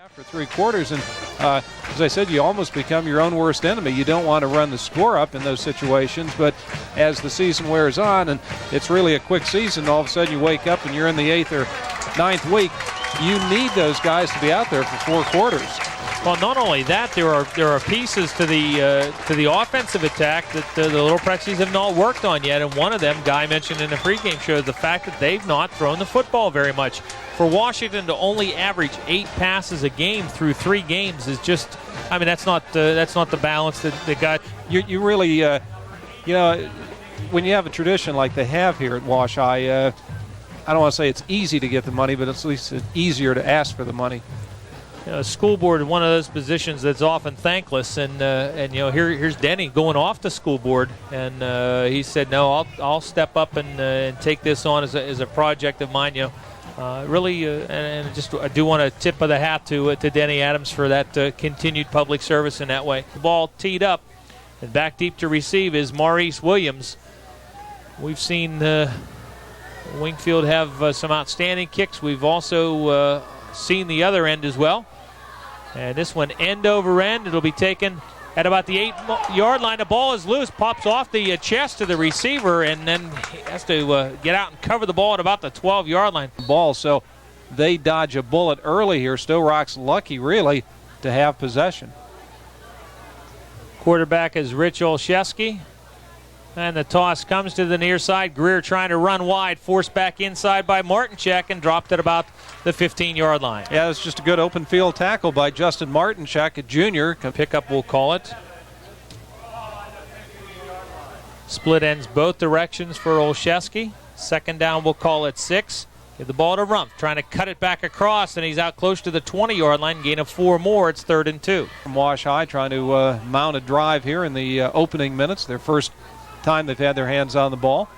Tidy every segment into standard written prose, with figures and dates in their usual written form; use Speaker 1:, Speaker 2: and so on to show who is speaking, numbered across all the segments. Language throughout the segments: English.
Speaker 1: After 3 quarters, and as I said, you almost become your own worst enemy. You don't want to run the score up in those situations, but as the season wears on, and it's really a quick season, all of a sudden you wake up and you're in the 8th or 9th week. You need those guys to be out there for 4 quarters.
Speaker 2: Well, not only that, there are pieces to the offensive attack that the little Prexies have not worked on yet, and one of them, Guy mentioned in the pregame show, is the fact that they've not thrown the football very much. For Washington to only average 8 passes a game through 3 games is just, I mean, that's not the balance that they got.
Speaker 1: You really, you know, when you have a tradition like they have here at Wash, I don't want to say it's easy to get the money, but at least it's easier to ask for the money.
Speaker 2: You know, school board is one of those positions that's often thankless, and you know, here's Denny going off the school board, and he said, no, I'll step up and take this on as a project of mine. You know, really, and just I do want to tip of the hat to Denny Adams for that continued public service in that way. The ball teed up, and back deep to receive is Maurice Williams. We've seen Wingfield have some outstanding kicks. We've also seen the other end as well. And this one end over end. It'll be taken at about the 8-yard line. The ball is loose, pops off the chest of the receiver, and then he has to get out and cover the ball at about the 12-yard line.
Speaker 1: Ball, so they dodge a bullet early here. Sto-Rox lucky, really, to have possession.
Speaker 2: Quarterback is Rich Olszewski. And the toss comes to the near side. Greer trying to run wide, forced back inside by Martinchek and dropped at about the 15-yard line.
Speaker 1: Yeah, it's just a good open field tackle by Justin Martinchek, a junior.
Speaker 2: Pickup, we'll call it. Split ends both directions for Olszewski. Second down, we'll call it 6. Give the ball to Rumpf, trying to cut it back across, and he's out close to the 20-yard line. Gain of 4 more. It's 3rd and 2.
Speaker 1: From Wash High trying to mount a drive here in the opening minutes. Their first time they've had their hands on the ball.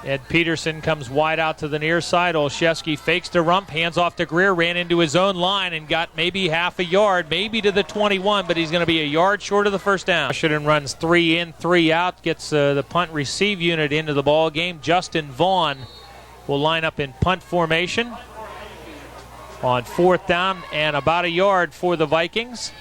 Speaker 2: Ed Peterson comes wide out to the near side. Olszewski fakes to Rumpf, hands off to Greer, ran into his own line and got maybe half a yard, maybe to the 21, but he's going to be a yard short of the first down. Washington runs 3 in, 3 out, gets the punt receive unit into the ball game. Justin Vaughn will line up in punt formation on 4th down and about a yard for the Vikings.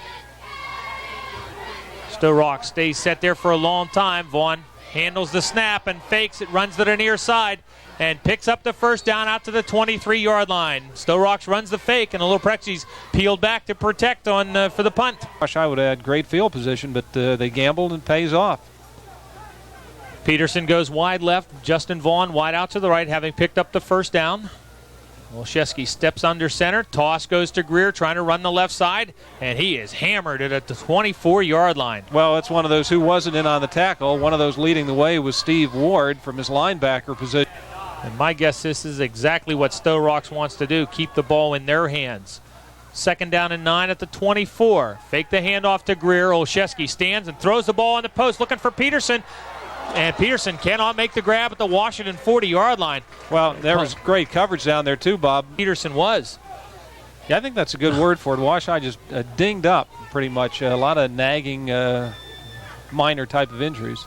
Speaker 2: Sto-Rox stays set there for a long time. Vaughn handles the snap and fakes it, runs to the near side, and picks up the first down out to the 23-yard line. Sto-Rox runs the fake, and the little Prexies peeled back to protect on for the punt.
Speaker 1: I would have had great field position, but they gambled and pays off.
Speaker 2: Peterson goes wide left. Justin Vaughn wide out to the right, having picked up the first down. Olszewski steps under center. Toss goes to Greer, trying to run the left side, and he is hammered at the 24-yard line.
Speaker 1: Well, it's one of those who wasn't in on the tackle. One of those leading the way was Steve Ward from his linebacker position.
Speaker 2: And my guess this is exactly what Sto-Rox wants to do, keep the ball in their hands. 2nd down and 9 at the 24. Fake the handoff to Greer. Olszewski stands and throws the ball on the post, looking for Peterson. And Peterson cannot make the grab at the Washington 40-yard line.
Speaker 1: Well, there was great coverage down there too, Bob.
Speaker 2: Peterson was.
Speaker 1: Yeah, I think that's a good word for it. Wash High just dinged up pretty much. A lot of nagging, minor type of injuries.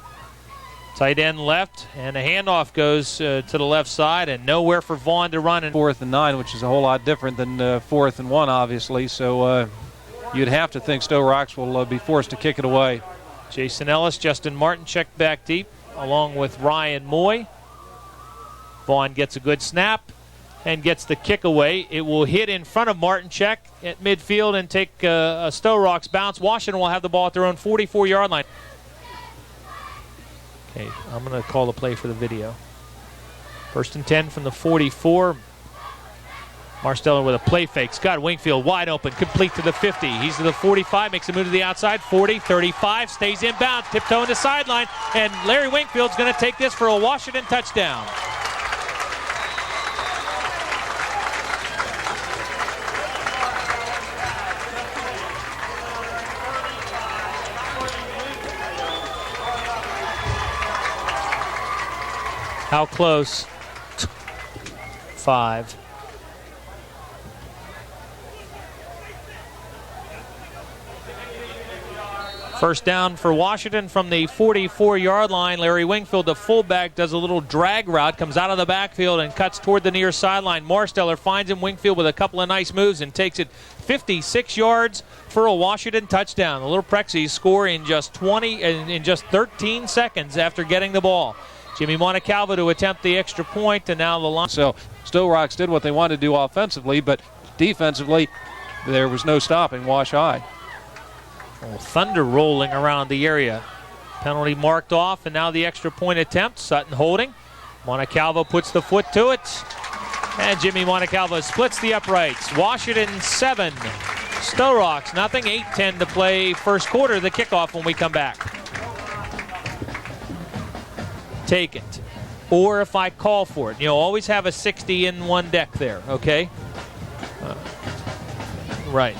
Speaker 2: Tight end left, and the handoff goes to the left side, and nowhere for Vaughn to run.
Speaker 1: 4th and 9, which is a whole lot different than 4th and 1, obviously. So you'd have to think Sto-Rox will be forced to kick it away.
Speaker 2: Jason Ellis, Justin Martinchek back deep, along with Ryan Moy. Vaughn gets a good snap and gets the kick away. It will hit in front of Martinchek at midfield and take a Sto-Rox bounce. Washington will have the ball at their own 44-yard line. Okay, I'm going to call the play for the video. 1st and 10 from the 44. Marsteller with a play fake. Scott Wingfield wide open, complete to the 50. He's to the 45, makes a move to the outside. 40, 35, stays inbounds, tiptoeing the sideline, and Larry Wingfield's going to take this for a Washington touchdown. How close? 5. First down for Washington from the 44-yard line. Larry Wingfield, the fullback, does a little drag route, comes out of the backfield and cuts toward the near sideline. Marsteller finds him. Wingfield with a couple of nice moves and takes it 56 yards for a Washington touchdown. The Little Prexies score in just 13 seconds after getting the ball. Jimmy Montecalvo to attempt the extra point, and now the line.
Speaker 1: So Sto-Rox did what they wanted to do offensively, but defensively there was no stopping Wash High.
Speaker 2: Thunder rolling around the area. Penalty marked off, and now the extra point attempt. Sutton holding. Montecalvo puts the foot to it, and Jimmy Montecalvo splits the uprights. Washington 7, Sto-Rox nothing. 8:10 to play first quarter. The kickoff when we come back. Take it, or if I call for it, always have a 60 in one deck there. Okay. Right.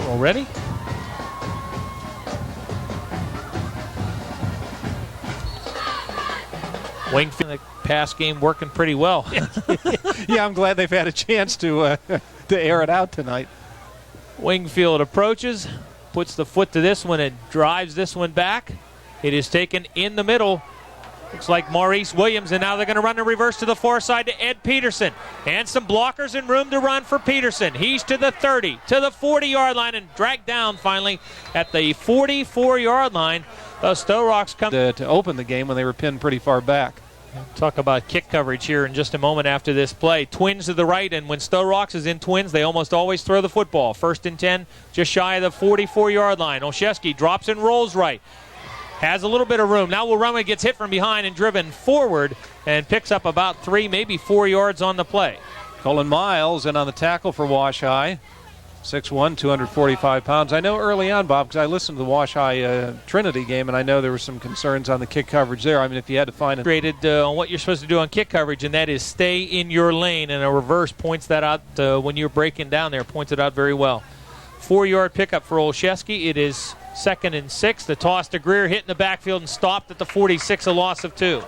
Speaker 2: Already? Wingfield, the pass game working pretty well.
Speaker 1: Yeah, I'm glad they've had a chance to air it out tonight.
Speaker 2: Wingfield approaches, puts the foot to this one and drives this one back. It is taken in the middle. Looks like Maurice Williams, and now they're going to run the reverse to the far side to Ed Peterson. And some blockers and room to run for Peterson. He's to the 30, to the 40-yard line, and dragged down finally at the 44-yard line. The Sto-Rox come
Speaker 1: to open the game when they were pinned pretty far back.
Speaker 2: Talk about kick coverage here in just a moment after this play. Twins to the right, and when Sto-Rox is in twins, they almost always throw the football. 1st and 10, just shy of the 44-yard line. Olszewski drops and rolls right. Has a little bit of room. Now will run when it gets hit from behind and driven forward and picks up about 3, maybe 4 yards on the play.
Speaker 1: Colin Miles in on the tackle for Wash High. 6'1", 245 pounds. I know early on, Bob, because I listened to the Wash High Trinity game, and I know there were some concerns on the kick coverage there. I mean, if you had to find
Speaker 2: graded on what you're supposed to do on kick coverage, and that is stay in your lane, and a reverse points that out when you're breaking down there, points it out very well. 4-yard pickup for Olszewski. It is 2nd and 6. The toss to Greer, hit in the backfield and stopped at the 46, a loss of 2.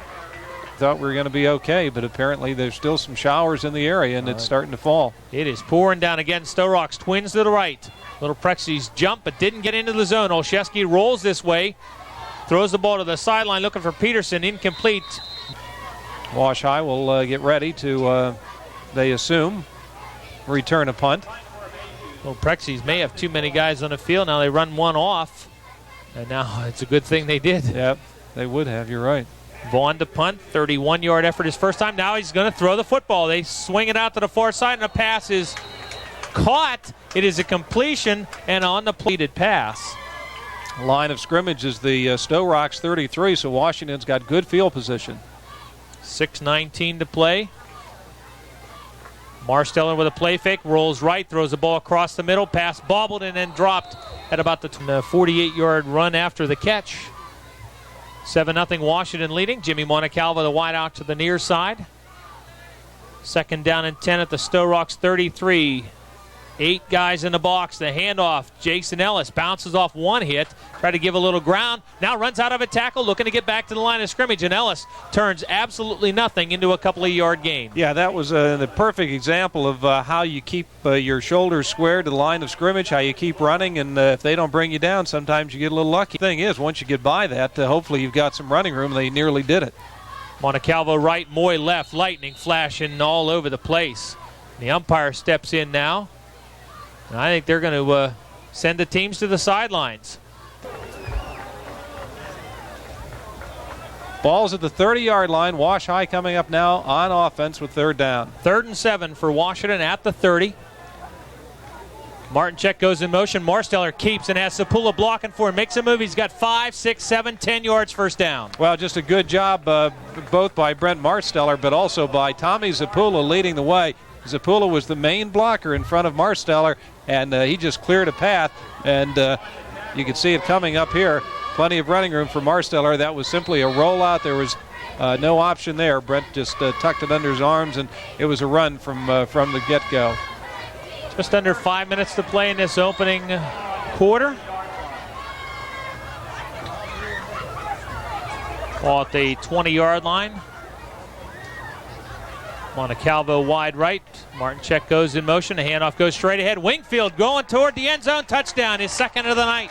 Speaker 1: Thought we were going to be okay, but apparently there's still some showers in the area, and it's starting to fall.
Speaker 2: It is pouring down again. Sto-Rox twins to the right. Little Prexies jump, but didn't get into the zone. Olszewski rolls this way, throws the ball to the sideline, looking for Peterson, incomplete.
Speaker 1: Wash High will get ready to, they assume, return a punt.
Speaker 2: Well, Prexies may have too many guys on the field. Now they run one off, and now it's a good thing they did.
Speaker 1: Yep, they would have. You're right.
Speaker 2: Vaughn to punt, 31-yard effort his first time. Now he's going to throw the football. They swing it out to the far side, and the pass is caught. It is a completion, and on the pleated pass.
Speaker 1: Line of scrimmage is the Sto-Rox 33, so Washington's got good field position.
Speaker 2: 6:19 to play. Marsteller with a play fake, rolls right, throws the ball across the middle, pass bobbled and then dropped at about the 48-yard run after the catch. 7-0 Washington leading. Jimmy Montecalvo, the wide out to the near side. 2nd down and 10 at the Sto-Rox 33. 8 guys in the box. The handoff. Jason Ellis bounces off one hit. Tried to give a little ground. Now runs out of a tackle, looking to get back to the line of scrimmage. And Ellis turns absolutely nothing into a couple of yard gain.
Speaker 1: Yeah, that was the perfect example of how you keep your shoulders square to the line of scrimmage, how you keep running, and if they don't bring you down, sometimes you get a little lucky. The thing is, once you get by that, hopefully you've got some running room. They nearly did it.
Speaker 2: Montecalvo right, Moy left, lightning flashing all over the place. The umpire steps in now. And I think they're going to send the teams to the sidelines.
Speaker 1: Ball's at the 30-yard line. Wash High coming up now on offense with 3rd down.
Speaker 2: 3rd and 7 for Washington at the 30. Martincheck goes in motion. Marsteller keeps and has Sapula blocking for him. Makes a move. He's got 5, 6, 7, 10 yards first down.
Speaker 1: Well, just a good job both by Brent Marsteller, but also by Tommy Zapula leading the way. Zapula was the main blocker in front of Marsteller, and he just cleared a path, and you can see it coming up here. Plenty of running room for Marsteller. That was simply a rollout. There was no option there. Brent just tucked it under his arms, and it was a run from the get-go.
Speaker 2: Just under 5 minutes to play in this opening quarter. Ball at the 20-yard line. Montecalvo wide right. Martincheck goes in motion. The handoff goes straight ahead. Wingfield going toward the end zone. Touchdown, his second of the night.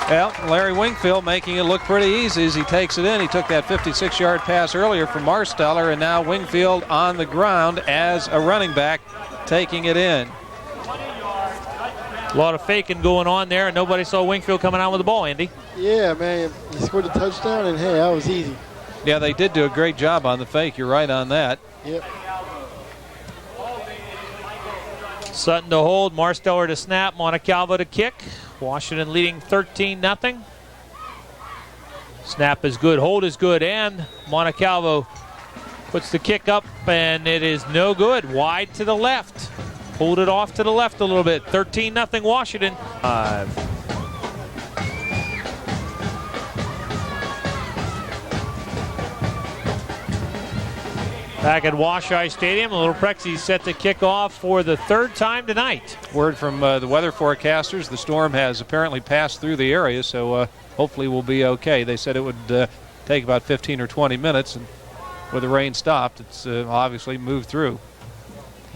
Speaker 1: Well, Larry Wingfield making it look pretty easy as he takes it in. He took that 56-yard pass earlier from Marsteller, and now Wingfield on the ground as a running back taking it in.
Speaker 2: A lot of faking going on there, and nobody saw Wingfield coming out with the ball, Andy.
Speaker 3: Yeah, man, he scored a touchdown, and hey, that was easy.
Speaker 1: Yeah, they did do a great job on the fake. You're right on that.
Speaker 3: Yep.
Speaker 2: Sutton to hold, Marsteller to snap, Montecalvo to kick. Washington leading 13-0. Snap is good, hold is good, and Montecalvo puts the kick up, and it is no good. Wide to the left. Pulled it off to the left a little bit. 13-0 Washington. Back at Washeye Stadium, the little Prexies set to kick off for the third time tonight.
Speaker 1: Word from the weather forecasters, the storm has apparently passed through the area, so hopefully we'll be okay. They said it would take about 15 or 20 minutes, and with the rain stopped, it's obviously moved through.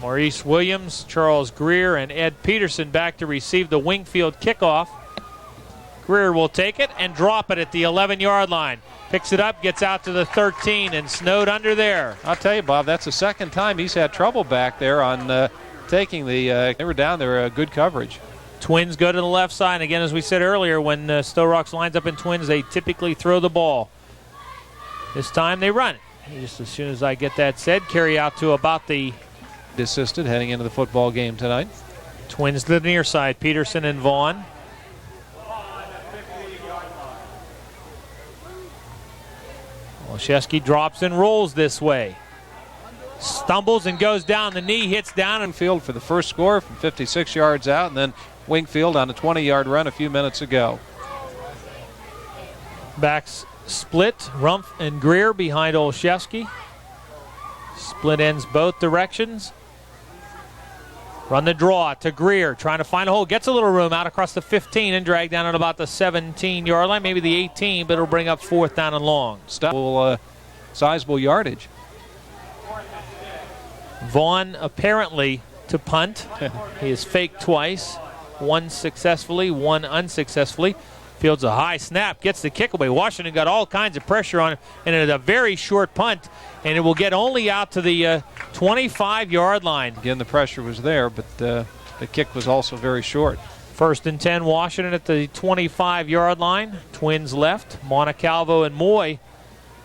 Speaker 2: Maurice Williams, Charles Greer, and Ed Peterson back to receive the Wingfield kickoff. Greer will take it and drop it at the 11-yard line. Picks it up, gets out to the 13, and snowed under there.
Speaker 1: I'll tell you, Bob, that's the second time he's had trouble back there on taking the, they were down there, good coverage.
Speaker 2: Twins go to the left side. Again, as we said earlier, when Sto-Rox lines up in Twins, they typically throw the ball. This time they run it. Just as soon as I get that said, carry out to about the...
Speaker 1: Assisted heading into the football game tonight.
Speaker 2: Twins to the near side, Peterson and Vaughn. Olszewski drops and rolls this way. Stumbles and goes down. The knee hits down.
Speaker 1: Wingfield for the first score from 56 yards out, and then Wingfield on a 20-yard run a few minutes ago.
Speaker 2: Backs split. Rumpf and Greer behind Olszewski. Split ends both directions. Run the draw to Greer, trying to find a hole. Gets a little room out across the 15 and dragged down at about the 17-yard line, maybe the 18, but it'll bring up fourth down and long.
Speaker 1: Sizable yardage.
Speaker 2: Vaughn apparently to punt. He has faked twice, one successfully, one unsuccessfully. Fields a high snap, gets the kick away. Washington got all kinds of pressure on him, and it's a very short punt, and it will get only out to the 25-yard line.
Speaker 1: Again, the pressure was there, but the kick was also very short.
Speaker 2: First and 10, Washington at the 25-yard line. Twins left, Montecalvo and Moy,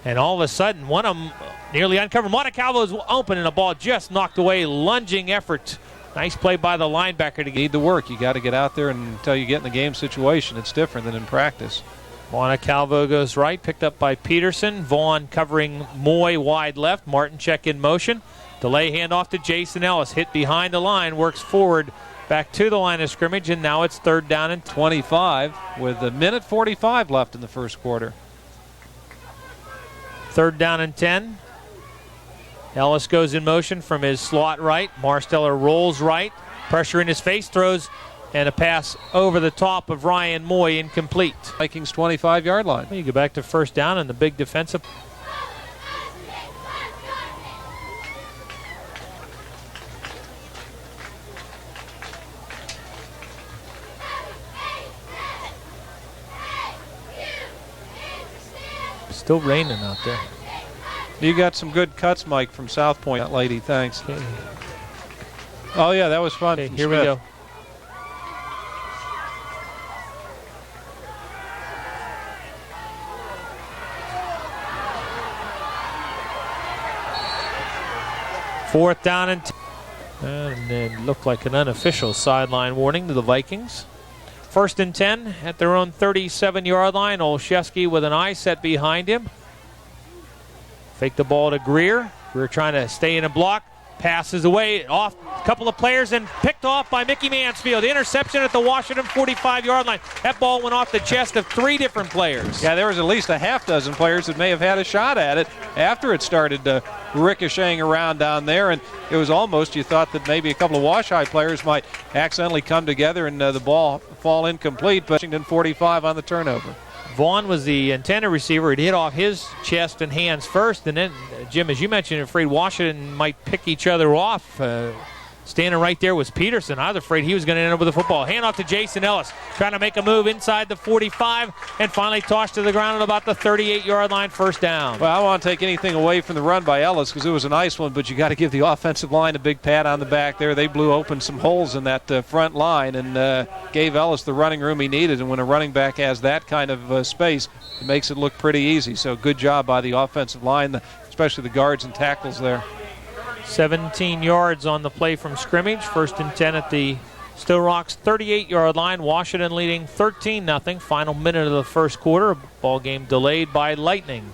Speaker 2: and all of a sudden, one of them nearly uncovered. Montecalvo is open, and the ball just knocked away. Lunging effort. Nice play by the linebacker to
Speaker 1: need the work. You got to get out there until you get in the game situation. It's different than in practice.
Speaker 2: Montecalvo goes right, picked up by Peterson. Vaughn covering Moy wide left. Martincheck in motion. Delay handoff to Jason Ellis. Hit behind the line, works forward back to the line of scrimmage, and now it's third down and
Speaker 1: 25 with a minute 45 left in the first quarter.
Speaker 2: Third down and 10. Ellis goes in motion from his slot right. Marsteller rolls right. Pressure in his face, throws, and a pass over the top of Ryan Moy, incomplete.
Speaker 1: Vikings 25-yard line.
Speaker 2: You go back to first down and the big defensive. Still raining out there.
Speaker 1: You got some good cuts, Mike, from South Point. That lady, thanks.
Speaker 2: Okay.
Speaker 1: Oh, yeah, that was fun.
Speaker 2: Okay, here
Speaker 1: Smith.
Speaker 2: we go. Fourth down and then looked like an unofficial sideline warning to the Vikings. First and 10 at their own 37-yard line. Olszewski with an eye set behind him. Fake the ball to Greer. Greer trying to stay in a block. Passes away off a couple of players and picked off by Mickey Mansfield. Interception at the Washington 45-yard line. That ball went off the chest of three different players.
Speaker 1: Yeah, there was at least a half dozen players that may have had a shot at it after it started ricocheting around down there. And it was almost, you thought that maybe a couple of Washeye players might accidentally come together and the ball fall incomplete. But Washington 45 on the turnover.
Speaker 2: Vaughn was the intended receiver. It hit off his chest and hands first, and then, Jim, as you mentioned, afraid Washington might pick each other off. Standing right there was Peterson. I was afraid he was going to end up with the football. Hand off to Jason Ellis, trying to make a move inside the 45, and finally tossed to the ground at about the 38-yard line, first down.
Speaker 1: Well, I don't want to take anything away from the run by Ellis because it was a nice one, but you got to give the offensive line a big pat on the back there. They blew open some holes in that front line and gave Ellis the running room he needed, and when a running back has that kind of space, it makes it look pretty easy. So good job by the offensive line, especially the guards and tackles there.
Speaker 2: 17 yards on the play from scrimmage. First and 10 at the Sto-Rox 38-yard line. Washington leading 13-0. Final minute of the first quarter. Ball game delayed by lightning.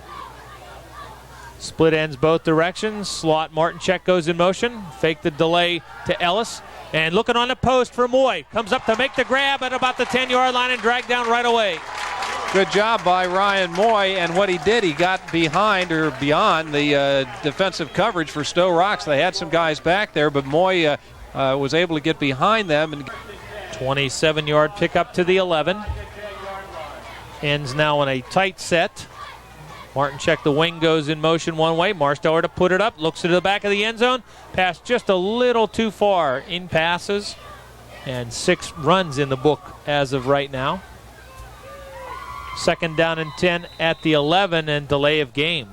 Speaker 2: Split ends both directions. Slot Martincheck goes in motion. Fake the delay to Ellis. And looking on the post for Moy. Comes up to make the grab at about the 10-yard line and dragged down right away.
Speaker 1: Good job by Ryan Moy, and what he did, he got behind or beyond the defensive coverage for Sto-Rox. They had some guys back there, but Moy was able to get behind them. And
Speaker 2: 27-yard pickup to the 11. Ends now in a tight set. Martincheck, the wing, goes in motion one way. Marsteller to put it up, looks to the back of the end zone. Pass just a little too far. In passes, and 6 runs in the book as of right now. Second down and 10 at the 11, and delay of game.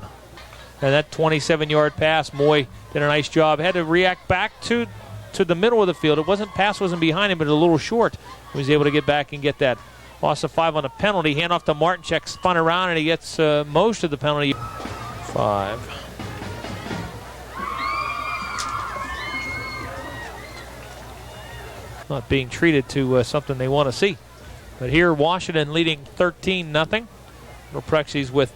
Speaker 2: And that 27-yard pass, Moy did a nice job. Had to react back to the middle of the field. Pass wasn't behind him, but a little short. He was able to get back and get that. Loss of 5 on a penalty. Hand off to Martincheck, spun around, and he gets most of the penalty. 5. Not being treated to something they want to see. But here, Washington leading 13-0. Prexies with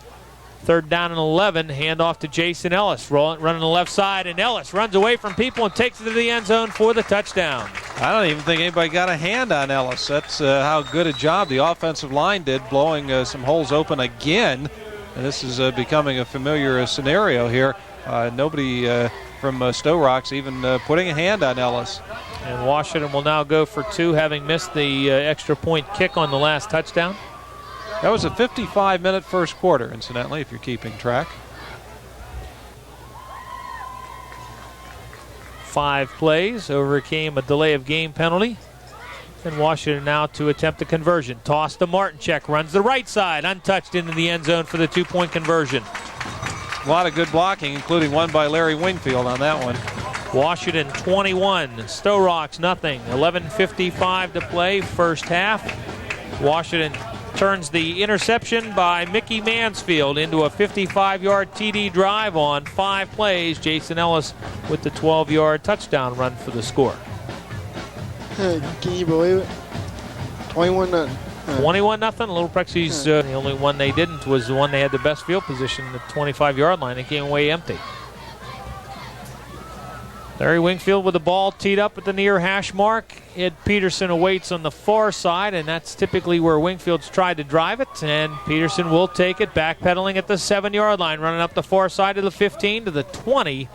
Speaker 2: third down and 11. Hand off to Jason Ellis, running the left side, and Ellis runs away from people and takes it to the end zone for the touchdown.
Speaker 1: I don't even think anybody got a hand on Ellis. That's how good a job the offensive line did, blowing some holes open again. And this is becoming a familiar scenario here. Nobody from Sto-Rox even putting a hand on Ellis.
Speaker 2: And Washington will now go for 2, having missed the extra point kick on the last touchdown.
Speaker 1: That was a 55-minute first quarter, incidentally, if you're keeping track.
Speaker 2: 5 plays, overcame a delay of game penalty. And Washington now to attempt the conversion. Toss to Martincheck, runs the right side, untouched into the end zone for the 2-point conversion.
Speaker 1: A lot of good blocking, including one by Larry Wingfield on that one.
Speaker 2: Washington 21, Sto-Rox nothing. 11:55 to play, first half. Washington turns the interception by Mickey Mansfield into a 55-yard TD drive on 5 plays. Jason Ellis with the 12-yard touchdown run for the score.
Speaker 3: Can you believe it? 21-0.
Speaker 2: 21-0. Little Prexies, the only one they didn't was the one they had the best field position, the 25-yard line. They came away empty. Larry Wingfield with the ball teed up at the near hash mark. Ed Peterson awaits on the far side, and that's typically where Wingfield's tried to drive it. And Peterson will take it, backpedaling at the 7-yard line, running up the far side of the 15 to the 20,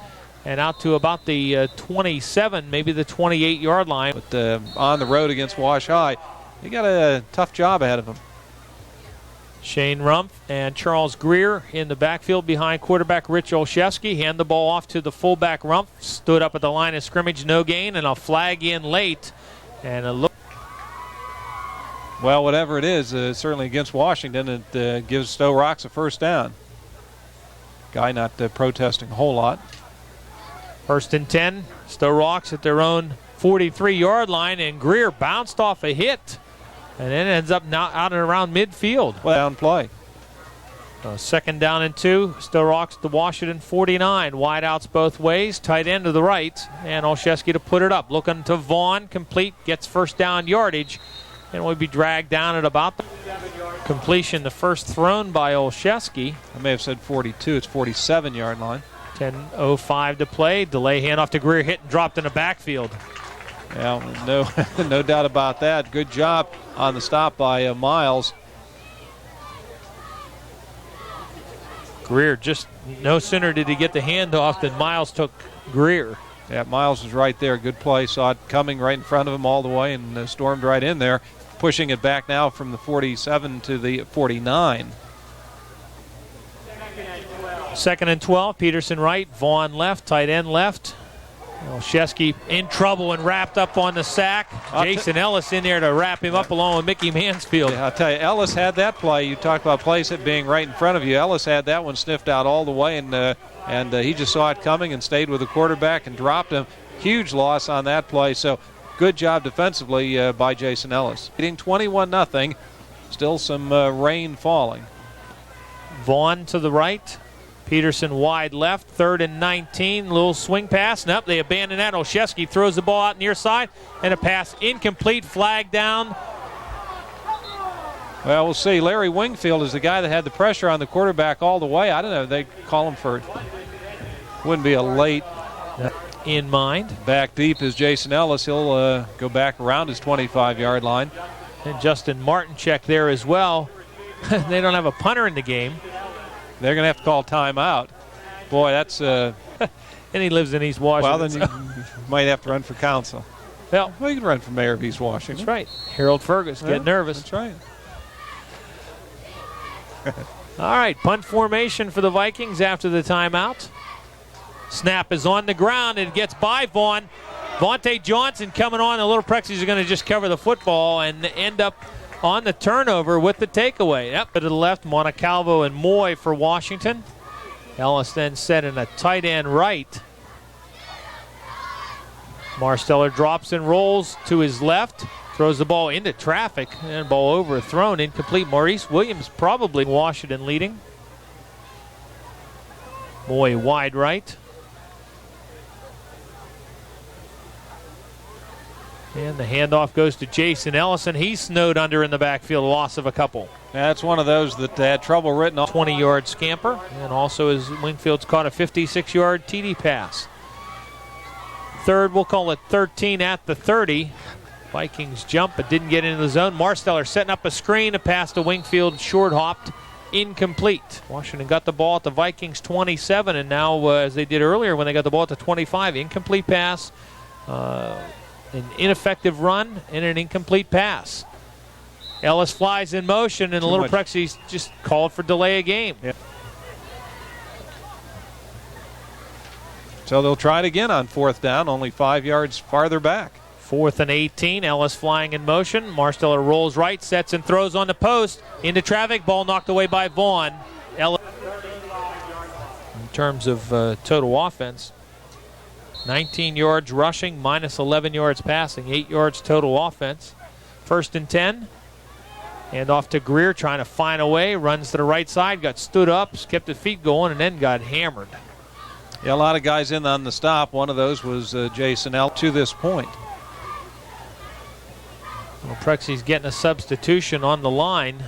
Speaker 2: and out to about the 27, maybe the 28-yard line.
Speaker 1: But on the road against Wash High, they got a tough job ahead of them.
Speaker 2: Shane Rumpf and Charles Greer in the backfield behind quarterback Rich Olszewski. Hand the ball off to the fullback Rumpf. Stood up at the line of scrimmage, no gain, and a flag in late. And a look.
Speaker 1: Well, whatever it is, certainly against Washington, it gives Sto-Rox a first down. Guy not protesting a whole lot.
Speaker 2: First and 10, Sto-Rox at their own 43-yard line, and Greer bounced off a hit. And then ends up now out and around midfield.
Speaker 1: Well, down play.
Speaker 2: Second down and 2. Sto-Rox to Washington 49. Wide outs both ways. Tight end to the right. And Olszewski to put it up. Looking to Vaughn. Complete. Gets first down yardage. And will be dragged down at about the completion. The first thrown by Olszewski.
Speaker 1: I may have said 42. It's 47-yard line.
Speaker 2: 10:05 to play. Delay handoff to Greer. Hit and dropped in the backfield.
Speaker 1: Yeah, no doubt about that. Good job on the stop by Miles.
Speaker 2: Greer, just no sooner did he get the handoff than Miles took Greer.
Speaker 1: Yeah, Miles was right there. Good play. Saw it coming right in front of him all the way and stormed right in there. pushing it back now from the 47 to the 49.
Speaker 2: 2nd and 12. Peterson right, Vaughn left, tight end left. Olszewski in trouble and wrapped up on the sack. Jason Ellis in there to wrap him up along with Mickey Mansfield.
Speaker 1: Yeah, I'll tell you, Ellis had that play. You talked about plays being right in front of you. Ellis had that one sniffed out all the way, and he just saw it coming and stayed with the quarterback and dropped him. Huge loss on that play. So good job defensively by Jason Ellis. Getting 21-0. Still some rain falling.
Speaker 2: Vaughn to the right. Peterson wide left, 3rd and 19. Little swing pass. Nope, they abandon that. Olszewski throws the ball out near side, and a pass incomplete, flag down.
Speaker 1: Well, we'll see. Larry Wingfield is the guy that had the pressure on the quarterback all the way. I don't know. They call him for, wouldn't be a late.
Speaker 2: In mind.
Speaker 1: Back deep is Jason Ellis. He'll go back around his 25-yard line.
Speaker 2: And Justin Martincheck there as well. They don't have a punter in the game.
Speaker 1: They're going to have to call timeout. Boy, that's...
Speaker 2: and he lives in East Washington.
Speaker 1: Well, then you might have to run for council.
Speaker 2: Well,
Speaker 1: you can run for mayor of East Washington.
Speaker 2: That's right. Harold Fergus, get nervous.
Speaker 1: That's right.
Speaker 2: All right, punt formation for the Vikings after the timeout. Snap is on the ground and gets by Vaughn. Vontae Johnson coming on. The Little Prexies are going to just cover the football and end up on the turnover with the takeaway. Yep, to the left, Montecalvo and Moy for Washington. Ellis then set in a tight end right. Marsteller drops and rolls to his left. Throws the ball into traffic and ball overthrown. Incomplete. Maurice Williams probably Washington leading. Moy wide right. And the handoff goes to Jason Ellison. He's snowed under in the backfield, a loss of a couple.
Speaker 1: Yeah, that's one of those that had trouble written off.
Speaker 2: 20-yard scamper. And also as Wingfield's caught a 56-yard TD pass. Third, we'll call it 13 at the 30. Vikings jump but didn't get into the zone. Marsteller setting up a screen. A pass to Wingfield, short hopped, incomplete. Washington got the ball at the Vikings 27, and now as they did earlier when they got the ball at the 25, incomplete pass. An ineffective run and an incomplete pass. Ellis flies in motion, and the Little Prexies just called for delay of game.
Speaker 1: Yep. So they'll try it again on 4th down, only 5 yards farther back.
Speaker 2: 4th and 18, Ellis flying in motion. Marsteller rolls right, sets and throws on the post. Into traffic, ball knocked away by Vaughn. Ellis. In terms of total offense, 19 yards rushing, minus 11 yards passing, 8 yards total offense. 1st and 10. And off to Greer, trying to find a way. Runs to the right side, got stood up, kept his feet going, and then got hammered.
Speaker 1: Yeah, a lot of guys in on the stop. One of those was Jason L. to this point.
Speaker 2: Well, Prexies getting a substitution on the line.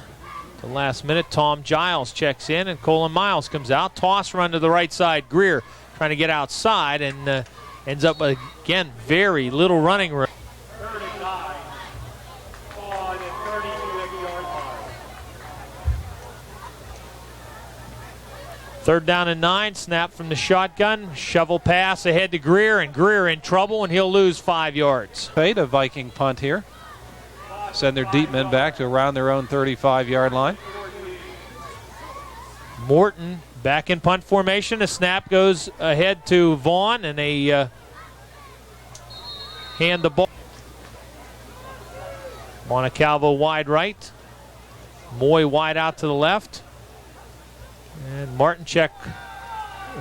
Speaker 2: The last minute, Tom Giles checks in, and Colin Miles comes out. Toss run to the right side. Greer trying to get outside, and ends up, again, very little running room. 3rd down and 9, snap from the shotgun, shovel pass ahead to Greer, and Greer in trouble, and he'll lose 5 yards.
Speaker 1: Paid a Viking punt here. Send their deep men back to around their own 35-yard line.
Speaker 2: Morton back in punt formation. A snap goes ahead to Vaughn, and they hand the ball. Montecalvo wide right. Moy wide out to the left. And Martincheck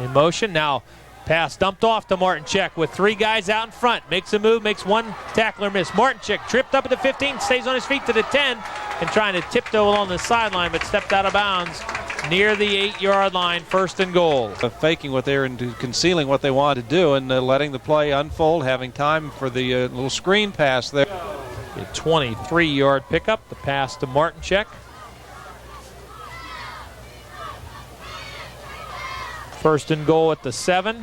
Speaker 2: in motion. Now pass dumped off to Martincheck with 3 guys out in front. Makes a move, makes one tackler miss. Martincheck tripped up at the 15, stays on his feet to the 10, and trying to tiptoe along the sideline, but stepped out of bounds near the 8-yard line. 1st and goal.
Speaker 1: Faking what they're into, concealing what they wanted to do, and letting the play unfold, having time for the little screen pass there.
Speaker 2: A 23-yard pickup. The pass to Martincheck. 1st and goal at the 7.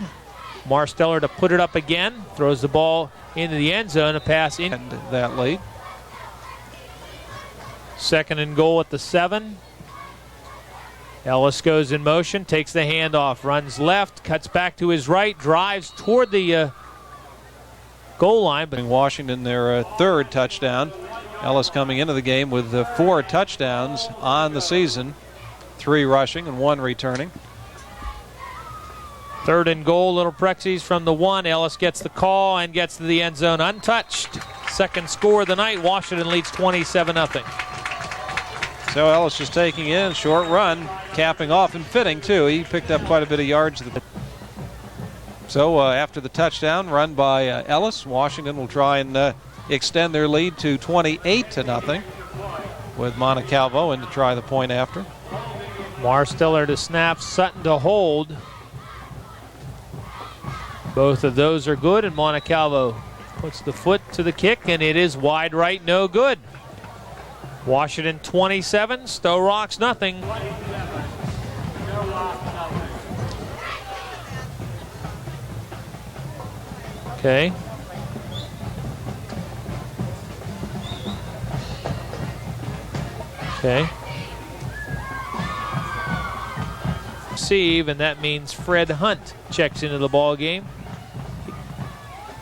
Speaker 2: Marsteller to put it up again. Throws the ball into the end zone. A pass in.
Speaker 1: And that lead.
Speaker 2: 2nd and goal at the 7. Ellis goes in motion, takes the handoff, runs left, cuts back to his right, drives toward the goal line.
Speaker 1: But Washington their 3rd touchdown. Ellis coming into the game with 4 touchdowns on the season, 3 rushing and 1 returning.
Speaker 2: 3rd and goal, Little Prexies from the 1. Ellis gets the call and gets to the end zone untouched. 2nd score of the night. Washington leads 27-0.
Speaker 1: So Ellis just taking in, short run, capping off and fitting too. He picked up quite a bit of yards. So after the touchdown run by Ellis, Washington will try and extend their lead to 28-0 with Montecalvo in to try the point after.
Speaker 2: Marsteller to snap, Sutton to hold. Both of those are good, and Montecalvo puts the foot to the kick, and it is wide right, no good. Washington 27, Sto-Rox nothing. Okay. Okay. Receive, and that means Fred Hunt checks into the ball game.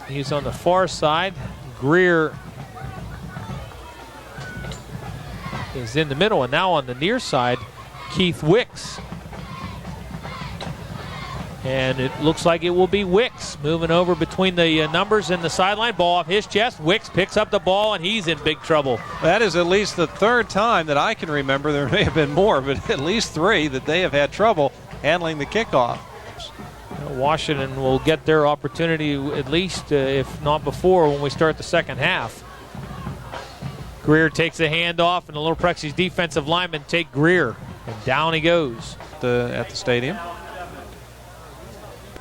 Speaker 2: He's on the far side. Greer is in the middle, and now on the near side, Keith Wicks. And it looks like it will be Wicks moving over between the numbers and the sideline. Ball off his chest. Wicks picks up the ball, and he's in big trouble.
Speaker 1: That is at least the 3rd time that I can remember. There may have been more, but at least 3 that they have had trouble handling the kickoff.
Speaker 2: Washington will get their opportunity at least, if not before, when we start the second half. Greer takes a handoff, and the Little Prexies defensive linemen take Greer, and down he goes.
Speaker 1: At the stadium.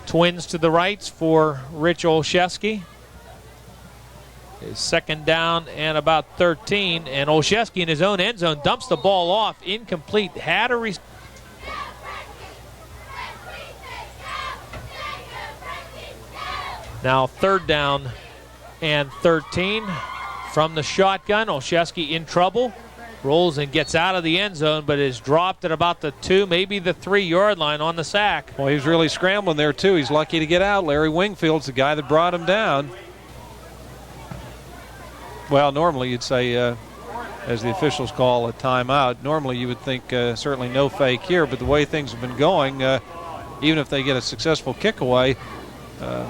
Speaker 2: Twins to the rights for Rich Olszewski. His 2nd down and about 13, and Olszewski in his own end zone dumps the ball off, incomplete. Had a Now 3rd down and 13 from the shotgun. Olszewski in trouble. Rolls and gets out of the end zone, but is dropped at about the 2, maybe the 3-yard line on the sack.
Speaker 1: Well, he was really scrambling there, too. He's lucky to get out. Larry Wingfield's the guy that brought him down. Well, normally you'd say, as the officials call a timeout, normally you would think certainly no fake here, but the way things have been going, even if they get a successful kick away,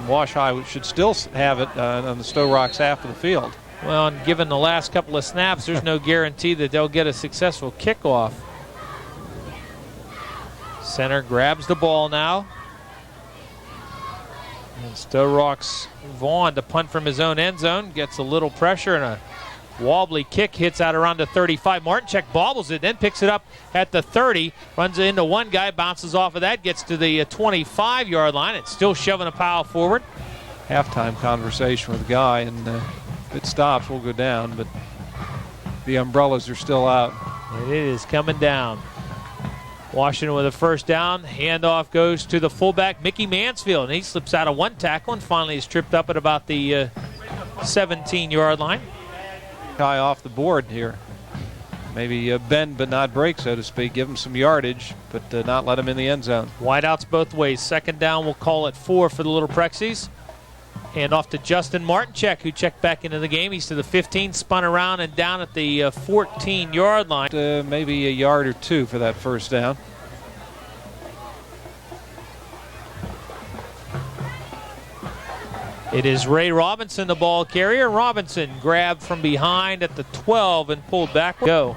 Speaker 1: Wash High should still have it on the Sto-Rox half of the field.
Speaker 2: Well, and given the last couple of snaps, there's no guarantee that they'll get a successful kickoff. Center grabs the ball now. And Sto-Rox Vaughn to punt from his own end zone. Gets a little pressure, and a wobbly kick hits out around the 35. Martincheck bobbles it, then picks it up at the 30. Runs into one guy, bounces off of that, gets to the 25-yard line. It's still shoving a pile forward.
Speaker 1: Halftime conversation with the guy, and if it stops, we'll go down, but the umbrellas are still out.
Speaker 2: And it is coming down. Washington with a 1st down. Handoff goes to the fullback, Mickey Mansfield, and he slips out of one tackle and finally is tripped up at about the 17-yard line.
Speaker 1: High off the board here. Maybe bend but not break, so to speak. Give him some yardage, but not let him in the end zone.
Speaker 2: Wideouts both ways. 2nd down, we'll call it 4 for the Little Prexies. Hand off to Justin Martincheck, who checked back into the game. He's to the 15, spun around and down at the 14-yard line.
Speaker 1: Maybe a yard or 2 for that 1st down.
Speaker 2: It is Ray Robinson, the ball carrier. Robinson grabbed from behind at the 12 and pulled back. Go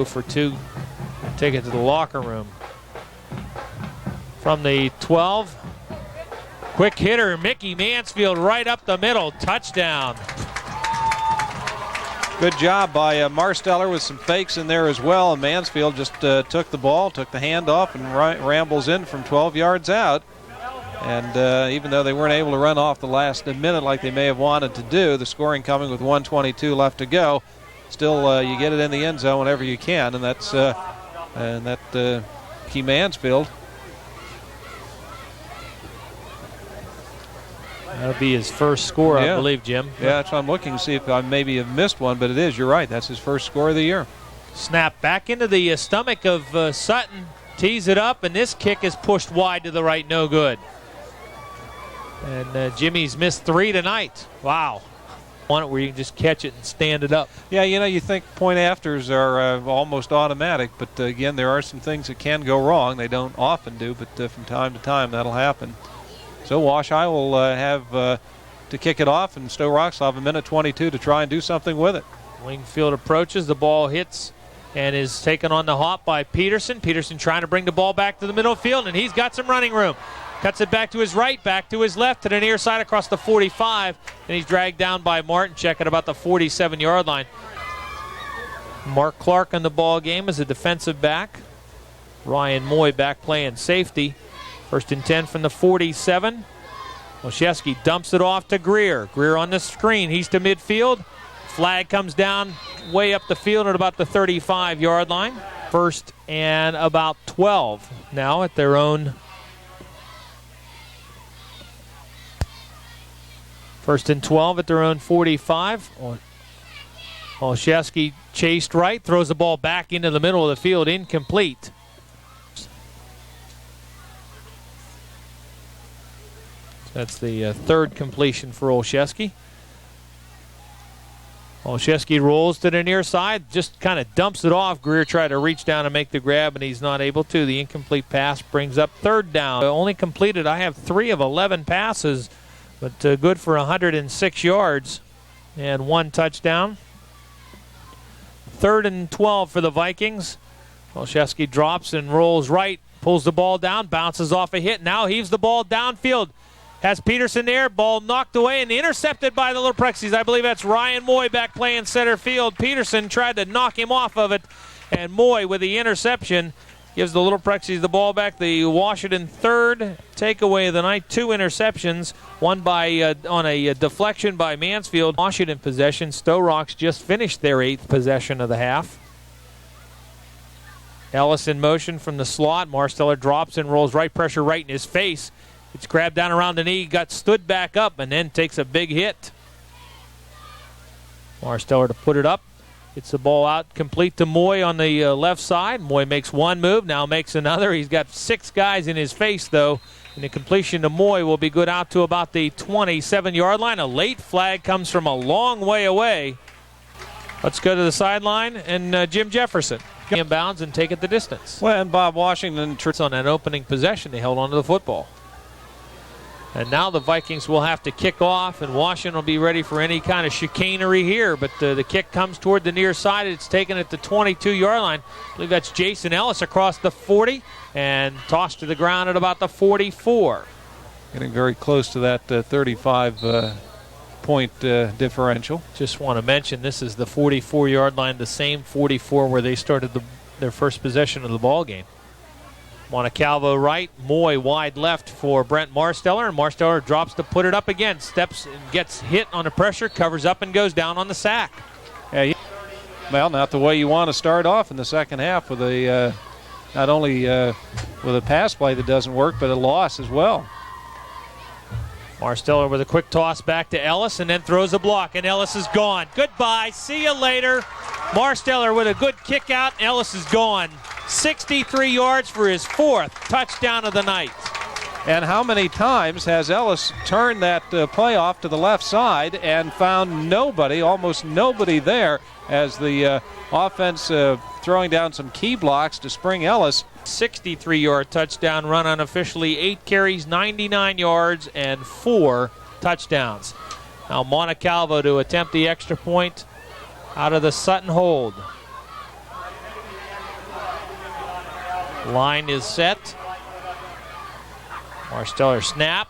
Speaker 2: for 2. Take it to the locker room. From the 12. Quick hitter, Mickey Mansfield right up the middle. Touchdown.
Speaker 1: Good job by Marsteller with some fakes in there as well. And Mansfield just took the ball, took the handoff, and rambles in from 12 yards out. And even though they weren't able to run off the last minute like they may have wanted to do, the scoring coming with 1:22 left to go, still you get it in the end zone whenever you can, and that's Mickey Mansfield.
Speaker 2: That'll be his first score, I believe, Jim.
Speaker 1: Yeah, that's what I'm looking to see if I maybe have missed one, but it is. You're right. That's his first score of the year.
Speaker 2: Snap back into the stomach of Sutton. Tees it up, and this kick is pushed wide to the right. No good. And Jimmy's missed 3 tonight. Wow. Want it where you can just catch it and stand it up.
Speaker 1: Yeah, you think point afters are almost automatic, but again, there are some things that can go wrong. They don't often do, but from time to time that'll happen. So Wash High will have to kick it off, and Sto-Rox will have a minute 22 to try and do something with it.
Speaker 2: Wingfield approaches. The ball hits and is taken on the hop by Peterson. Peterson trying to bring the ball back to the middle field, and he's got some running room. Cuts it back to his right, back to his left, to the near side across the 45, and he's dragged down by Martincheck at about the 47-yard line. Mark Clark in the ball game as a defensive back. Ryan Moy back playing safety. 1st and 10 from the 47. Olszewski dumps it off to Greer. Greer on the screen. He's to midfield. Flag comes down way up the field at about the 35-yard line. 1st and about 12 now at their own. 1st and 12 at their own 45. Olszewski chased right, throws the ball back into the middle of the field, incomplete. That's the 3rd completion for Olszewski. Olszewski rolls to the near side, just kind of dumps it off. Greer tried to reach down and make the grab, and he's not able to. The incomplete pass brings up 3rd down. Only completed, I have 3 of 11 passes, but good for 106 yards and 1 touchdown. 3rd and 12 for the Vikings. Olszewski drops and rolls right, pulls the ball down, bounces off a hit, now heaves the ball downfield. Has Peterson there, ball knocked away and intercepted by the Little Prexies. I believe that's Ryan Moy back playing center field. Peterson tried to knock him off of it, and Moy with the interception gives the Little Prexies the ball back. The Washington 3rd takeaway of the night. 2 interceptions, one by on a deflection by Mansfield. Washington possession. Sto-Rox just finished their 8th possession of the half. Ellis in motion from the slot. Marsteller drops and rolls right, pressure right in his face. It's grabbed down around the knee, got stood back up, and then takes a big hit. Marsteller to put it up. Gets the ball out, complete to Moy on the left side. Moy makes one move, now makes another. He's got 6 guys in his face, though. And the completion to Moy will be good out to about the 27-yard line. A late flag comes from a long way away. Let's go to the sideline, and Jim Jefferson inbounds and take it the distance.
Speaker 1: Well, and Bob Washington
Speaker 2: on that opening possession, they held on to the football. And now the Vikings will have to kick off, and Washington will be ready for any kind of chicanery here. But the kick comes toward the near side. It's taken at the 22-yard line. I believe that's Jason Ellis across the 40 and tossed to the ground at about the 44.
Speaker 1: Getting very close to that 35-point differential.
Speaker 2: Just want to mention this is the 44-yard line, the same 44 where they started their first possession of the ball game. Montecalvo right, Moy wide left for Brent Marsteller, and Marsteller drops to put it up again, steps and gets hit on the pressure, covers up and goes down on the sack.
Speaker 1: Yeah, well, not the way you want to start off in the second half with a not only with a pass play that doesn't work, but a loss as well.
Speaker 2: Marsteller with a quick toss back to Ellis and then throws a block, and Ellis is gone. Goodbye, see you later. Marsteller with a good kick out, Ellis is gone. 63 yards for his 4th touchdown of the night.
Speaker 1: And how many times has Ellis turned that play off to the left side and found nobody, almost nobody there, as the offense throwing down some key blocks to spring Ellis.
Speaker 2: 63-yard touchdown run unofficially, 8 carries, 99 yards, and 4 touchdowns. Now Montecalvo to attempt the extra point out of the Sutton hold. Line is set. Marsteller snap.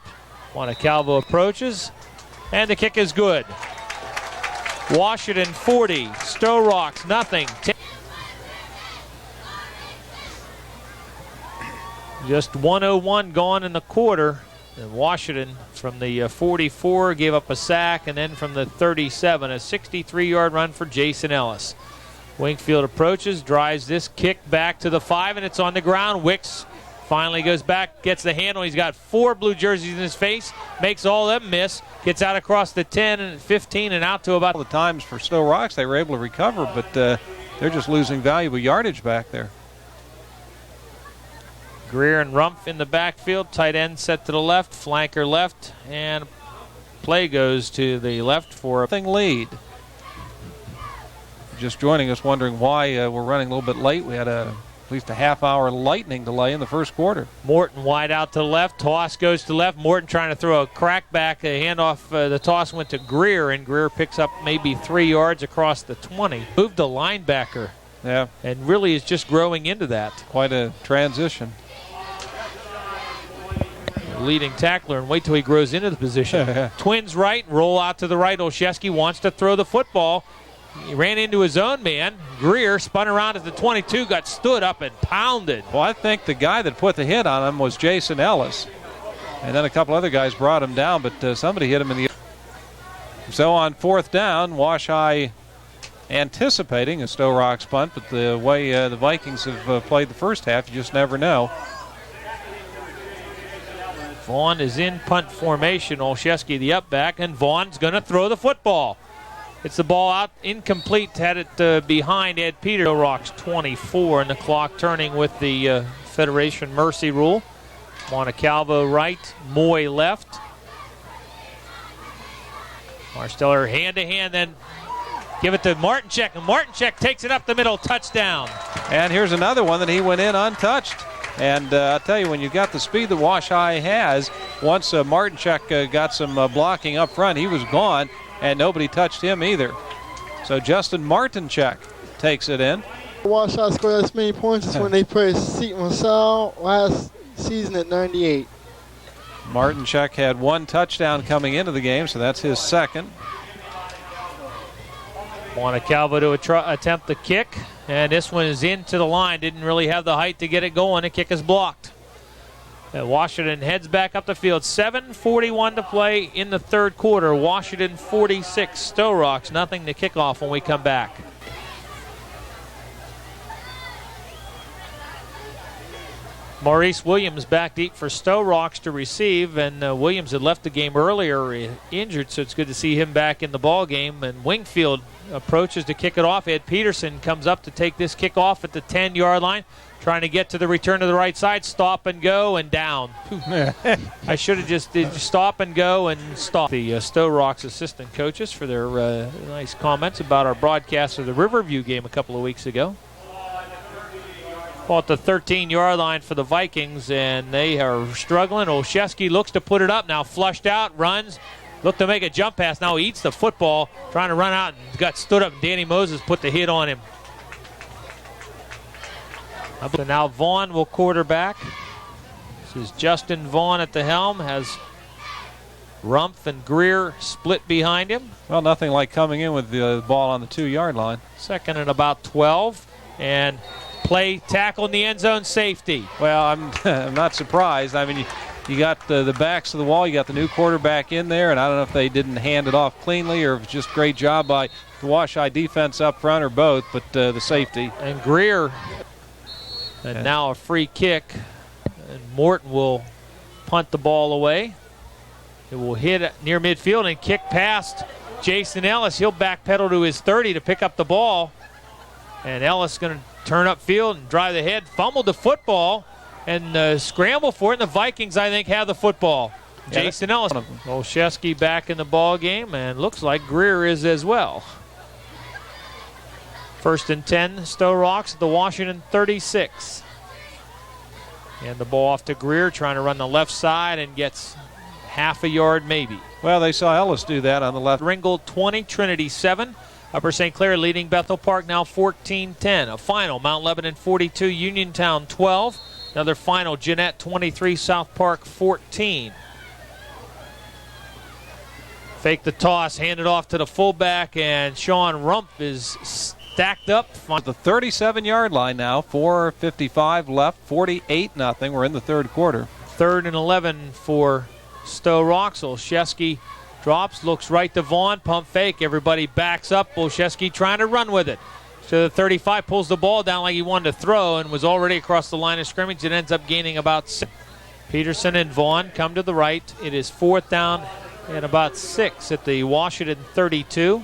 Speaker 2: Montecalvo approaches. And the kick is good. Washington 40. Sto-Rox nothing. Just 1:01 gone in the quarter. And Washington from the 44 gave up a sack. And then from the 37, a 63-yard run for Jason Ellis. Wingfield approaches, drives this kick back to the 5, and it's on the ground. Wicks finally goes back, gets the handle. He's got 4 blue jerseys in his face, makes all of them miss, gets out across the 10 and 15 and out to about
Speaker 1: all the times for Sto-Rox they were able to recover, but they're just losing valuable yardage back there.
Speaker 2: Greer and Rumpf in the backfield, tight end set to the left, flanker left, and play goes to the left for a
Speaker 1: lead. Just joining us, wondering why we're running a little bit late. We had at least a half-hour lightning delay in the first quarter.
Speaker 2: Morton wide out to the left. Toss goes to left. Morton trying to throw a crack back. A handoff. The toss went to Greer, and Greer picks up maybe 3 yards across the 20. Moved the linebacker.
Speaker 1: Yeah.
Speaker 2: And really is just growing into that.
Speaker 1: Quite a transition.
Speaker 2: Leading tackler, and wait till he grows into the position. Twins right, roll out to the right. Olszewski wants to throw the football. He ran into his own man. Greer spun around at the 22, got stood up and pounded.
Speaker 1: Well, I think the guy that put the hit on him was Jason Ellis. And then a couple other guys brought him down, but somebody hit him in the... So on fourth down, Wash-High anticipating a Sto-Rox punt, but the way the Vikings have played the first half, you just never know.
Speaker 2: Vaughn is in punt formation. Olszewski the up back, and Vaughn's going to throw the football. It's the ball out, incomplete, had it behind Ed Peters. Sto-Rox 24, and the clock turning with the Federation mercy rule. Montecalvo right, Moy left. Marsteller hand-to-hand, then give it to Martinchek, and Martinchek takes it up the middle, touchdown.
Speaker 1: And here's another one that he went in untouched. And I'll tell you, when you've got the speed that Wash-High has, once Martinchek got some blocking up front, he was gone, and nobody touched him either. So Justin Martinchek takes it in.
Speaker 3: Wash-High scored as many points as when they played Seton LaSalle last season at 98.
Speaker 1: Martinchek had one touchdown coming into the game, so that's his second.
Speaker 2: Montecalvo to attempt the kick, and this one is into the line. Didn't really have the height to get it going. The kick is blocked. Washington heads back up the field. 7:41 to play in the third quarter. Washington 46, Sto-Rox nothing to kick off when we come back. Maurice Williams back deep for Sto-Rox to receive, and Williams had left the game earlier injured, so it's good to see him back in the ball game. And Wingfield approaches to kick it off. Ed Peterson comes up to take this kick off at the 10-yard line, trying to get to the return to the right side. Stop and go and down. I should have just did stop and go and stop. The Sto-Rox assistant coaches for their nice comments about our broadcast of the Riverview game a couple of weeks ago. Ball at the 13-yard line for the Vikings, and they are struggling. Olszewski looks to put it up, now flushed out, runs, looked to make a jump pass, now eats the football, trying to run out and got stood up, and Danny Moses put the hit on him. So now Vaughn will quarterback. This is Justin Vaughn at the helm, has Rumpf and Greer split behind him.
Speaker 1: Well, nothing like coming in with the ball on the 2-yard line.
Speaker 2: Second and about 12, and play tackle in the end zone, safety.
Speaker 1: Well, I'm not surprised. I mean, you got the backs of the wall. You got the new quarterback in there, and I don't know if they didn't hand it off cleanly or if it's just great job by the Wash-High defense up front or both, but the safety.
Speaker 2: And Greer, and now a free kick, and Morton will punt the ball away. It will hit near midfield and kick past Jason Ellis. He'll backpedal to his 30 to pick up the ball, and Ellis going to turn upfield and drive the head, fumbled the football, and scramble for it. And the Vikings, I think, have the football.
Speaker 1: Yeah,
Speaker 2: Jason Ellis. Olszewski back in the ball game, and looks like Greer is as well. First and 10, Sto-Rox at the Washington 36. And the ball off to Greer, trying to run the left side, and gets half a yard maybe.
Speaker 1: Well, they saw Ellis do that on the left.
Speaker 2: Ringgold 20, Trinity 7. Upper St. Clair leading Bethel Park now 14-10. A final, Mount Lebanon 42, Uniontown 12. Another final, Jeanette 23, South Park 14. Fake the toss, hand it off to the fullback, and Sean Rumpf is stacked up.
Speaker 1: At the 37-yard line now, 4:55 left, 48-0. We're in the third quarter.
Speaker 2: Third and 11 for Sto-Rox. Olszewski drops, looks right to Vaughn, pump fake. Everybody backs up. Olszewski trying to run with it. So the 35 pulls the ball down like he wanted to throw and was already across the line of scrimmage. It ends up gaining about 6. Peterson and Vaughn come to the right. It is fourth down and about 6 at the Washington 32.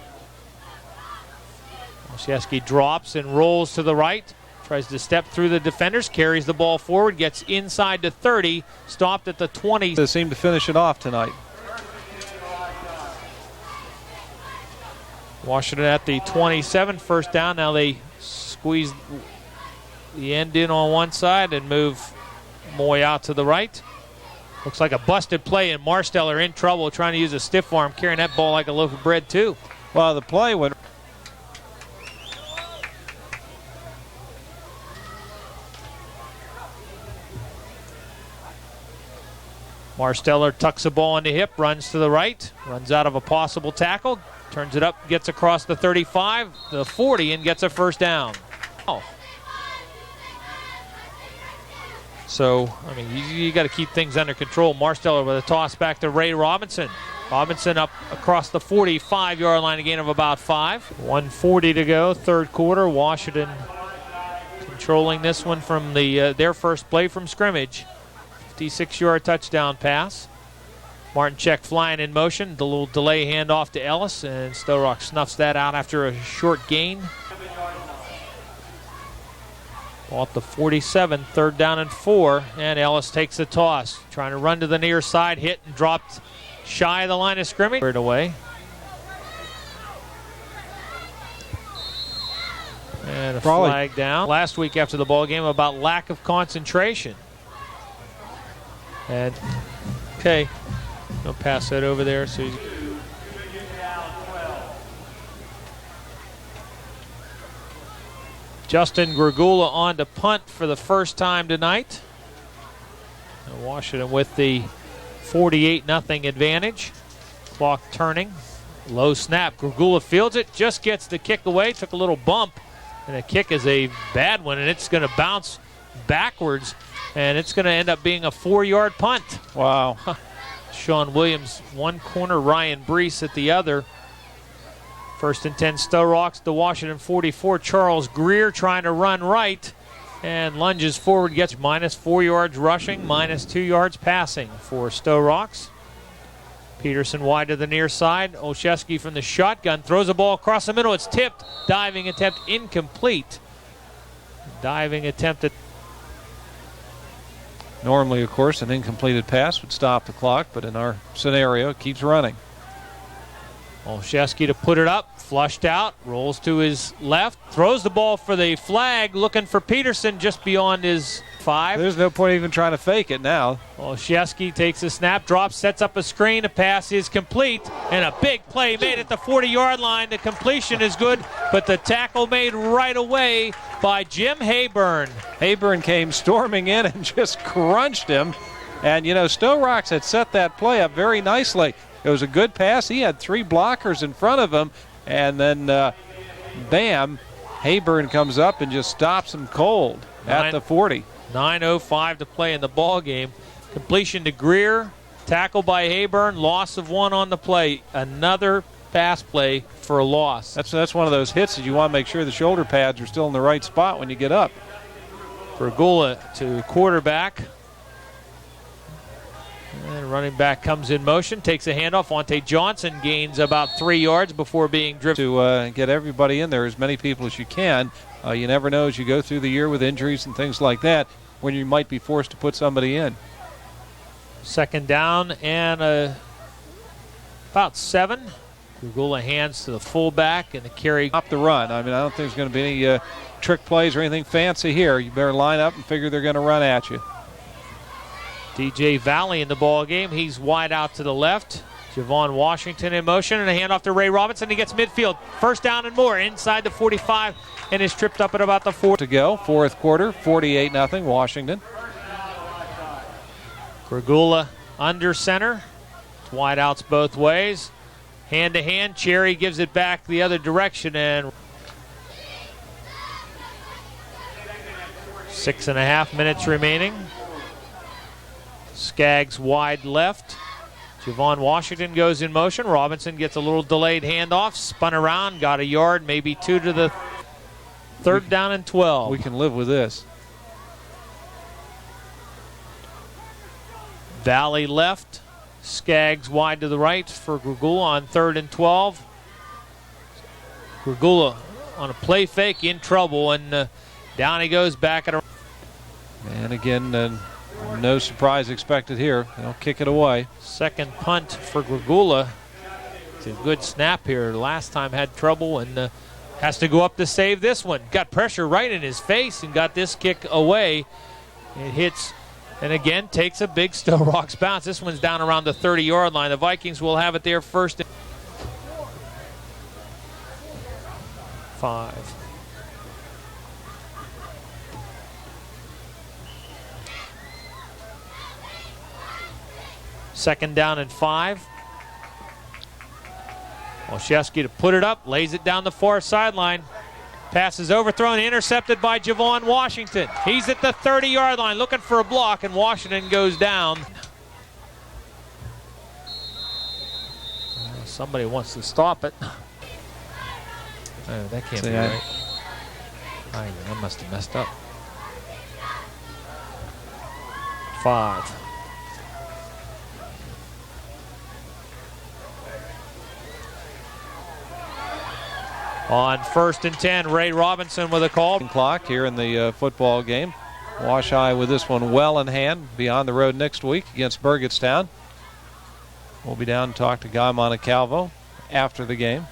Speaker 2: Olszewski drops and rolls to the right. Tries to step through the defenders, carries the ball forward, gets inside to 30, stopped at the 20.
Speaker 1: They seem to finish it off tonight.
Speaker 2: Washington at the 27, first down. Now they squeeze the end in on one side and move Moy out to the right. Looks like a busted play, and Marsteller in trouble trying to use a stiff arm, carrying that ball like a loaf of bread too.
Speaker 1: Well, the play went.
Speaker 2: Marsteller tucks the ball in the hip, runs to the right, runs out of a possible tackle, turns it up, gets across the 35, the 40, and gets a first down. Oh. So, I mean, you got to keep things under control. Marsteller with a toss back to Ray Robinson. Robinson up across the 45-yard line, a gain of about 5. 1:40 to go, third quarter. Washington controlling this one from their first play from scrimmage. 56-yard touchdown pass. Martin Check flying in motion. The little delay handoff to Ellis, and Sto-Rox snuffs that out after a short gain. Ball at the 47, third down and 4, and Ellis takes the toss. Trying to run to the near side, hit and dropped shy of the line of scrimmage. Cleared away. And a flag down. Last week after the ball game about lack of concentration. And, okay, I'll pass that over there. So Justin Gregula on to punt for the first time tonight. And Washington with the 48-0 advantage. Clock turning. Low snap. Gregula fields it, just gets the kick away, took a little bump. And the kick is a bad one, and it's going to bounce backwards. And it's going to end up being a 4-yard punt.
Speaker 1: Wow.
Speaker 2: Sean Williams, one corner, Ryan Brees at the other. First and 10, Sto-Rox, the Washington 44. Charles Greer trying to run right and lunges forward, gets -4 yards rushing, -2 yards passing for Sto-Rox. Peterson wide to the near side. Olszewski from the shotgun throws the ball across the middle. It's tipped. Diving attempt incomplete. Diving attempt at.
Speaker 1: Normally, of course, an incompleted pass would stop the clock, but in our scenario, it keeps running.
Speaker 2: Olszewski to put it up, flushed out, rolls to his left, throws the ball for the flag, looking for Peterson just beyond his 5.
Speaker 1: There's no point even trying to fake it now.
Speaker 2: Olszewski takes a snap, drops, sets up a screen, a pass is complete, and a big play made at the 40-yard line. The completion is good, but the tackle made right away by Jim Hayburn.
Speaker 1: Hayburn came storming in and just crunched him. And, you know, Sto-Rox had set that play up very nicely. It was a good pass. He had 3 blockers in front of him. And then, bam, Hayburn comes up and just stops him cold at the 40.
Speaker 2: 9:05 to play in the ball game. Completion to Greer. Tackle by Hayburn. Loss of 1 on the play. Another pass play for a loss.
Speaker 1: That's one of those hits that you want to make sure the shoulder pads are still in the right spot when you get up.
Speaker 2: Gregula to quarterback. And running back comes in motion, takes a handoff. Ontae Johnson gains about 3 yards before being driven.
Speaker 1: To get everybody in there, as many people as you can. You never know as you go through the year with injuries and things like that when you might be forced to put somebody in.
Speaker 2: Second down and about 7. Gregula hands to the fullback and the carry.
Speaker 1: Stop the run. I mean, I don't think there's going to be any trick plays or anything fancy here. You better line up and figure they're going to run at you.
Speaker 2: DJ Valley in the ball game. He's wide out to the left. Javon Washington in motion and a handoff to Ray Robinson. He gets midfield. First down and more inside the 45 and is tripped up at about the 4
Speaker 1: to go. Fourth quarter, 48-0 Washington.
Speaker 2: Gregula under center. It's wide outs both ways. Hand to hand. Cherry gives it back the other direction and 6.5 minutes remaining. Skaggs wide left. Javon Washington goes in motion. Robinson gets a little delayed handoff. Spun around. Got a yard, maybe 2 to the third down and 12.
Speaker 1: We can live with this.
Speaker 2: Valley left. Skaggs wide to the right for Gregula on 3rd and 12. Gregula on a play fake in trouble, and down he goes back at a.
Speaker 1: And again, no surprise expected here. They'll kick it away.
Speaker 2: Second punt for Gregula. A good snap here. Last time had trouble and has to go up to save this one. Got pressure right in his face and got this kick away. It hits and again takes a big Sto-Rox bounce. This one's down around the 30-yard line. The Vikings will have it there first. 5. Second down and 5. Olszewski to put it up, lays it down the far sideline. Pass is overthrown, intercepted by Javon Washington. He's at the 30-yard line looking for a block, and Washington goes down. Somebody wants to stop it. Oh, that can't be right. I must have messed up. 5. On 1st and 10, Ray Robinson with a call.
Speaker 1: Clock here in the football game. Wash-Eye with this one well in hand. Be on the road next week against Burgettstown. We'll be down and talk to Guy Montecalvo after the game.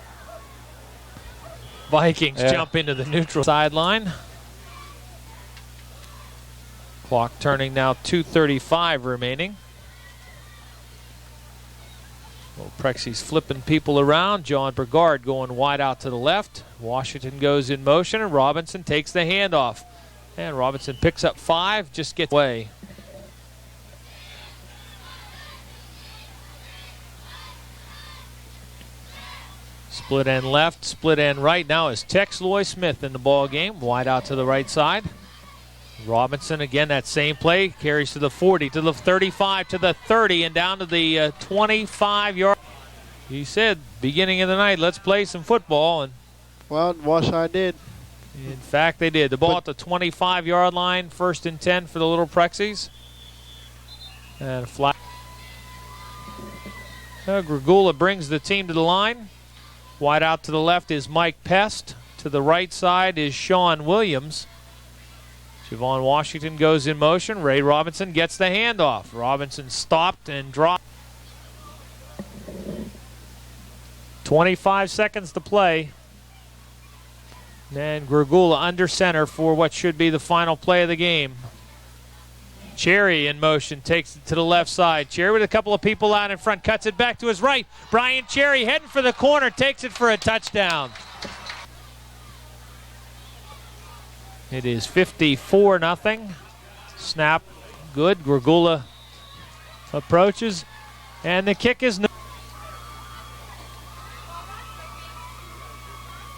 Speaker 2: Vikings jump into the neutral sideline. Clock turning now, 2:35 remaining. Well, Prexies flipping people around. John Brigard going wide out to the left. Washington goes in motion, and Robinson takes the handoff. And Robinson picks up 5, just gets away. Split end left, split end right. Now is Tex Loy Smith in the ball game. Wide out to the right side. Robinson again, that same play, carries to the 40, to the 35, to the 30, and down to the 25-yard. He said, beginning of the night, let's play some football. And
Speaker 3: well, Wash-Eye did.
Speaker 2: In fact, they did. The ball at the 25-yard line, 1st and 10 for the Little Prexies. And a flat. Grigula brings the team to the line. Wide out to the left is Mike Pest. To the right side is Sean Williams. Javon Washington goes in motion. Ray Robinson gets the handoff. Robinson stopped and dropped. 25 seconds to play. And Grigula under center for what should be the final play of the game. Cherry in motion, takes it to the left side. Cherry with a couple of people out in front, cuts it back to his right. Brian Cherry heading for the corner, takes it for a touchdown. It is 54-0. Snap good. Grigula approaches, and the kick is no.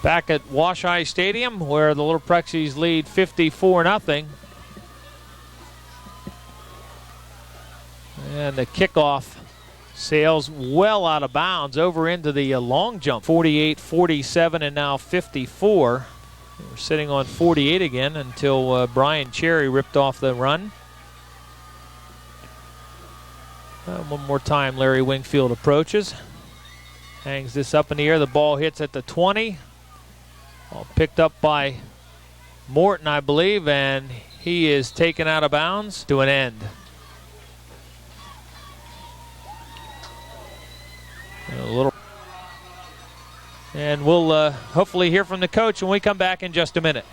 Speaker 2: Back at Wash-Eye Stadium, where the Little Prexies lead 54-0. And the kickoff sails well out of bounds over into the long jump. 48-47 and now 54. We're sitting on 48 again until Brian Cherry ripped off the run. One more time, Larry Wingfield approaches. Hangs this up in the air. The ball hits at the 20. Ball picked up by Morton, I believe, and he is taken out of bounds to an end. And we'll hopefully hear from the coach when we come back in just a minute.